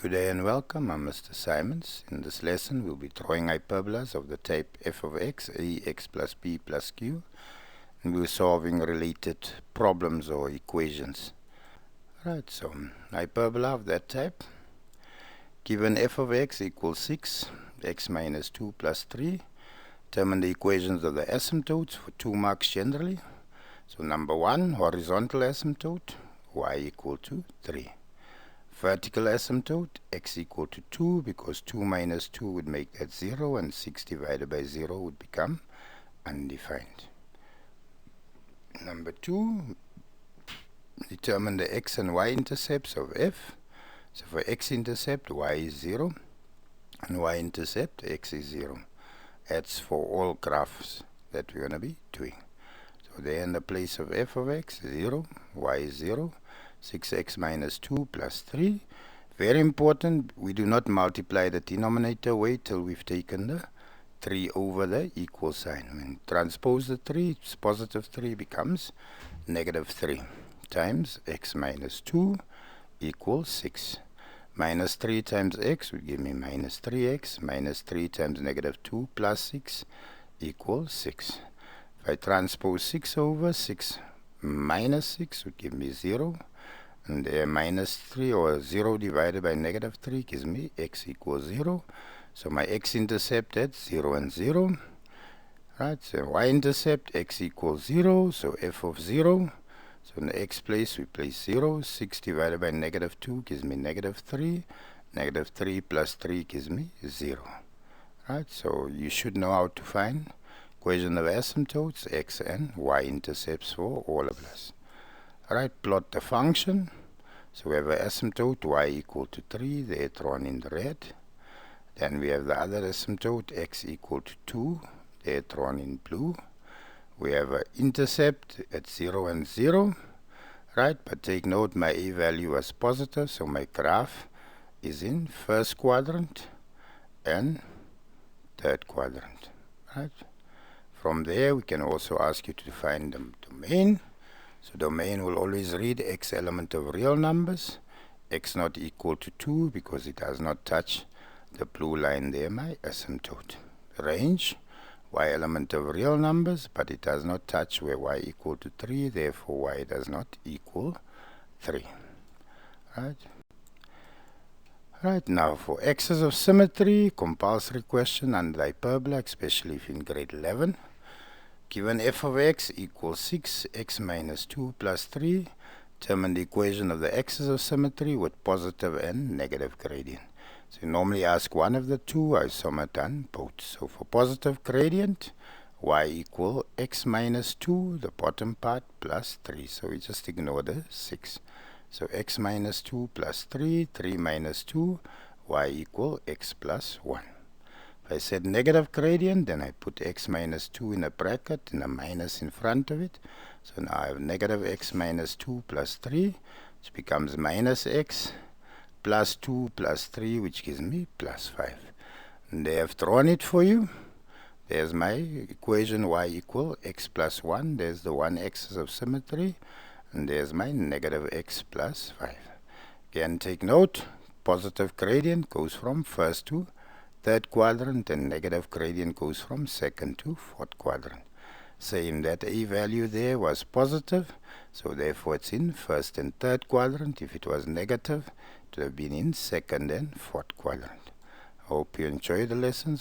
Good day and welcome. I'm Mr. Simons. In this lesson, we'll be drawing hyperbolas of the type f of x, ax plus b plus q, and we're solving related problems or equations. Right, so hyperbola of that type, given f of x equals 6, x minus 2 plus 3, determine the equations of the asymptotes for 2 marks generally. So number 1, horizontal asymptote, y equal to 3. Vertical asymptote, x equal to 2, because 2 minus 2 would make that 0, and 6 divided by 0 would become undefined. Number 2, determine the x and y intercepts of f. So for x-intercept, y is 0, and y-intercept, x is 0. That's for all graphs that we're going to be doing. So there in the place of f of x, 0, y is 0. 6x minus 2 plus 3. Very important, we do not multiply the denominator. Wait till we've taken the 3 over the equal sign. When you transpose the 3, it's positive 3 becomes negative 3 times x minus 2 equals 6. Minus 3 times x would give me minus 3x. Minus 3 times negative 2 plus 6 equals 6. If I transpose 6 over, 6 minus 6 would give me 0. And there minus 3 or 0 divided by negative 3 gives me x equals 0. So my x-intercept at 0 and 0. Right, so y-intercept x equals 0. So f of 0. So in the x place we place 0. 6 divided by negative 2 gives me negative 3. Negative 3 plus 3 gives me 0. Right, so you should know how to find equation of asymptotes, x and y-intercepts for all of us. Alright, plot the function. So we have an asymptote y equal to 3, they're drawn in the red. Then we have the other asymptote x equal to 2, they're drawn in blue. We have an intercept at 0 and 0. Right, but take note my a value was positive, so my graph is in first quadrant and third quadrant. Right. From there we can also ask you to find the domain. So domain will always read x element of real numbers, x not equal to 2 because it does not touch the blue line there, my asymptote. Range, y element of real numbers, but it does not touch where y equal to 3, therefore y does not equal 3. Right. Right, now for axis of symmetry, compulsory question under hyperbola, especially if in grade 11. Given f of x equals 6, x minus 2 plus 3, determine the equation of the axis of symmetry with positive and negative gradient. So you normally ask one of the two, I have done both. So for positive gradient, y equal x minus 2, the bottom part, plus 3. So we just ignore the 6. So x minus 2 plus 3, 3 minus 2, y equal x plus 1. If I said negative gradient, then I put x minus 2 in a bracket and a minus in front of it. So now I have negative x minus 2 plus 3, which becomes minus x plus 2 plus 3, which gives me plus 5. And they have drawn it for you. There's my equation y equal x plus 1. There's the one axis of symmetry. And there's my negative x plus 5. Again, take note, positive gradient goes from first to third quadrant, and negative gradient goes from second to fourth quadrant. Same, that a value there was positive, so therefore it's in first and third quadrant. If it was negative, it would have been in second and fourth quadrant. Hope you enjoy the lessons.